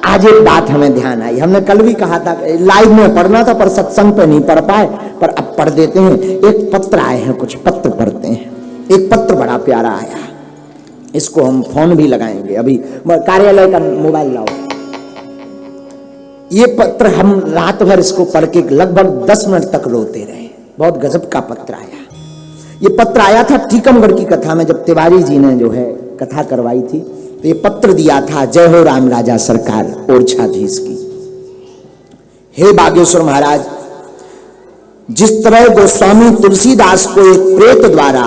आज एक बात हमें ध्यान आई, हमने कल भी कहा था, लाइव में पढ़ना था पर सत्संग पे नहीं पढ़ पाए, पर अब पढ़ देते हैं। एक पत्र आए हैं, कुछ पत्र पढ़ते हैं। एक पत्र बड़ा प्यारा आया, इसको हम फोन भी लगाएंगे, अभी कार्यालय का मोबाइल लाओ। ये पत्र हम रात भर इसको पढ़ के लगभग 10 मिनट तक रोते रहे, बहुत गजब का पत्र आया। ये पत्र आया था टीकमगढ़ की कथा में, जब तिवारी जी ने जो है कथा करवाई थी, तो ये पत्र दिया था, जय हो राम राजा सरकार ओरछाधीश की। हे बागेश्वर महाराज, जिस तरह गोस्वामी तुलसीदास को एक प्रेत द्वारा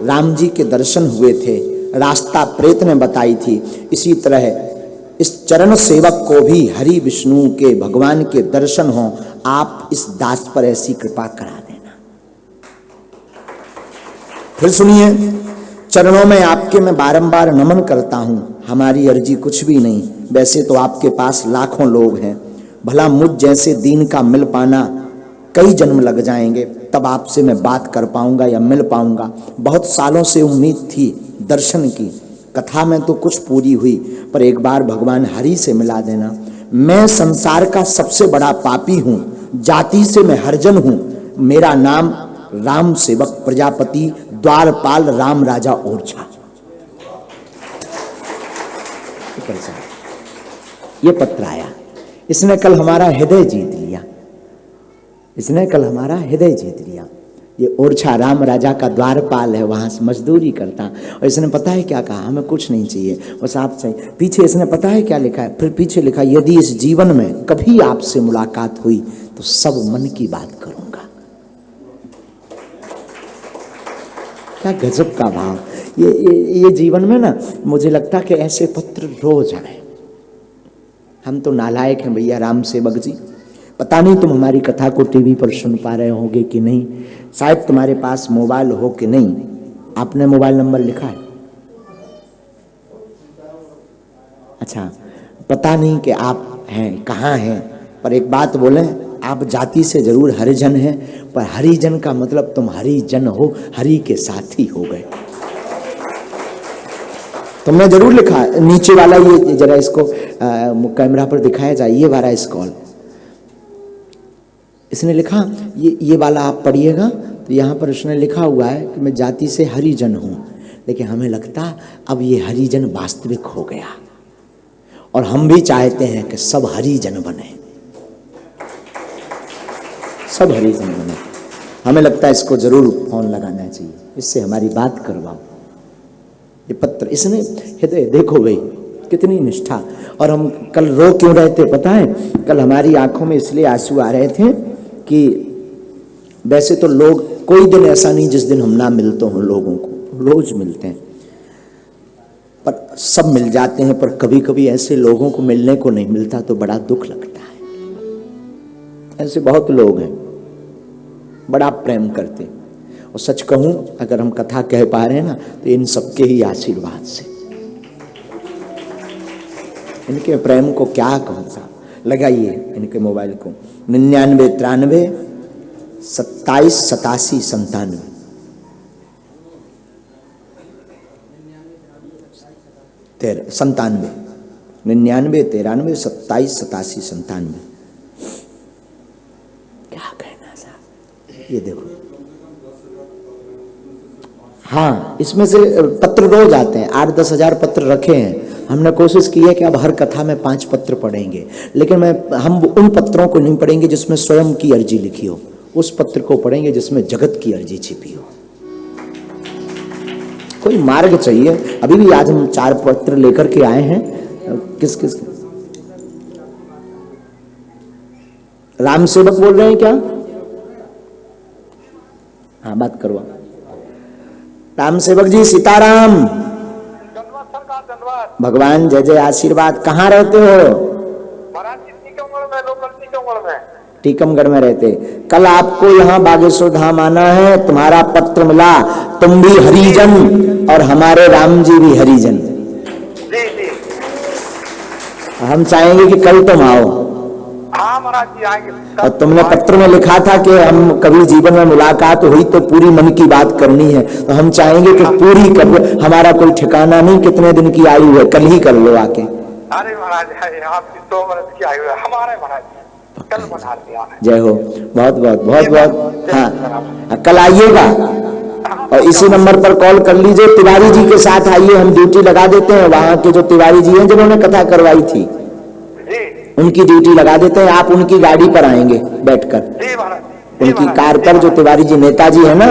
राम जी के दर्शन हुए थे, रास्ता प्रेत ने बताई थी, इसी तरह इस चरण सेवक को भी हरि विष्णु के भगवान के दर्शन हो। आप इस दास पर ऐसी कृपा करा देना। फिर सुनिए, चरणों में आपके मैं बारंबार नमन करता हूं। हमारी अर्जी कुछ भी नहीं, वैसे तो आपके पास लाखों लोग हैं, भला मुझ जैसे दीन का मिल पाना कई जन्म लग जाएंगे, तब आपसे मैं बात कर पाऊंगा या मिल पाऊंगा। बहुत सालों से उम्मीद थी दर्शन की, कथा में तो कुछ पूरी हुई, पर एक बार भगवान हरि से मिला देना। मैं संसार का सबसे बड़ा पापी हूं, जाति से मैं हरिजन हूं। मेरा नाम राम सेवक प्रजापति द्वारपाल राम राजा ओरछा। ये पत्र आया, इसने कल हमारा हृदय जीत लिया, इसने कल हमारा हृदय जीत लिया। ये ओरछा राम राजा का द्वारपाल है, वहां से मजदूरी करता। और इसने पता है क्या कहा, हमें कुछ नहीं चाहिए, बस आप चाहिए। पीछे इसने पता है क्या लिखा है, फिर पीछे लिखा, यदि इस जीवन में कभी आपसे मुलाकात हुई तो सब मन की बात करूंगा। क्या गजब का भाव। ये जीवन में ना, मुझे लगता कि ऐसे पत्र रोज आए। हम तो नालायक हैं भैया राम सेवक जी, पता नहीं तुम हमारी कथा को टीवी पर सुन पा रहे होगे कि नहीं, शायद तुम्हारे पास मोबाइल हो कि नहीं। आपने मोबाइल नंबर लिखा है? अच्छा, पता नहीं कि आप हैं कहाँ हैं, पर एक बात बोलें, आप जाति से जरूर हरिजन हैं, पर हरिजन का मतलब तुम हरिजन हो, हरि के साथी हो गए। तुमने जरूर लिखा। नीचे वाला ये जरा इसको कैमरा पर दिखाया जाए, ये वाला स्क्रॉल इसने लिखा, ये वाला आप पढ़िएगा तो यहाँ पर उसने लिखा हुआ है कि मैं जाति से हरिजन हूँ, लेकिन हमें लगता अब ये हरिजन वास्तविक हो गया और हम भी चाहते हैं कि सब हरिजन बने, सब हरिजन बने। हमें लगता है इसको जरूर फोन लगाना चाहिए, इससे हमारी बात करवाओ। ये पत्र इसने हृदय देखो भाई कितनी निष्ठा। और हम कल रो क्यों रहे थे पता है? कल हमारी आंखों में इसलिए आंसू आ रहे थे कि वैसे तो लोग, कोई दिन ऐसा नहीं जिस दिन हम ना मिलते हों लोगों को, रोज मिलते हैं, पर सब मिल जाते हैं, पर कभी कभी ऐसे लोगों को मिलने को नहीं मिलता तो बड़ा दुख लगता है। ऐसे बहुत लोग हैं बड़ा प्रेम करते, और सच कहूं अगर हम कथा कह पा रहे हैं ना तो इन सबके ही आशीर्वाद से। इनके प्रेम को क्या कहूं साहब, लगाइए इनके मोबाइल को 99 93 27 87 97 97 99 93 27 87 97। क्या कहना साहब, ये देखो। हाँ, इसमें से पत्र रोज आते हैं, 8-10 हजार पत्र रखे हैं। हमने कोशिश की है कि अब हर कथा में 5 पत्र पढ़ेंगे, लेकिन हम उन पत्रों को नहीं पढ़ेंगे जिसमें स्वयं की अर्जी लिखी हो, उस पत्र को पढ़ेंगे जिसमें जगत की अर्जी छिपी हो। कोई मार्ग चाहिए। अभी भी आज हम 4 पत्र लेकर के आए हैं। किस किस राम सेवक बोल रहे हैं क्या? हाँ, बात करवा। राम सेवक जी सीताराम। भगवान जय जय आशीर्वाद। कहाँ रहते हो? टीकमगढ़ में रहते। कल आपको यहाँ बागेश्वर धाम आना है, तुम्हारा पत्र मिला, तुम भी हरिजन और हमारे राम जी भी हरिजन। हम चाहेंगे कि कल तुम आओ। हाँ महाराज जी आएंगे। और तुमने पत्र में लिखा था कि हम कभी जीवन में मुलाकात हुई तो पूरी मन की बात करनी है, तो हम चाहेंगे कि पूरी कर। हमारा कोई ठिकाना नहीं कितने दिन की आयु है, कल ही कर लो आके। अरे महाराज आपकी 100 वर्ष की आयु है हमारे महाराज कल बना दिया है। जय हो, बहुत बहुत बहुत बहुत। हाँ, कल आइएगा और इसी नंबर पर कॉल कर लीजिए। तिवारी जी के साथ आइए, हम ड्यूटी लगा देते हैं। वहां के जो तिवारी जी हैं जिन्होंने कथा करवाई थी जी उनकी ड्यूटी लगा देते हैं। आप उनकी गाड़ी पर आएंगे बैठकर, जी महाराज, उनकी कार पर। जो तिवारी जी नेताजी है ना,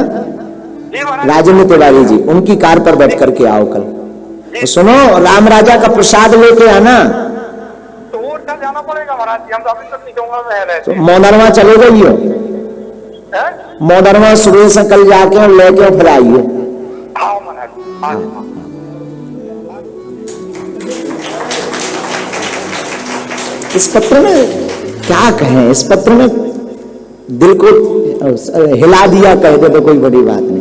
जी महाराज, राजेंद्र तिवारी जी, उनकी कार पर बैठ करके आओ कल। तो सुनो, राम राजा का प्रसाद लेके आना। तो वो उधर जाना पड़ेगा महाराज जी, हम तो अभी तक निकलूंगा रह रहे तो थे। मोदरवा चले जाइयो, हैं? मोदरवा सुबह से कल जाके और लेके और फिर आइयो। हाँ महाराज, हाँ। इस पत्र में क्या कहें, इस पत्र में दिल को हिला दिया कह दे तो कोई बड़ी बात नहीं।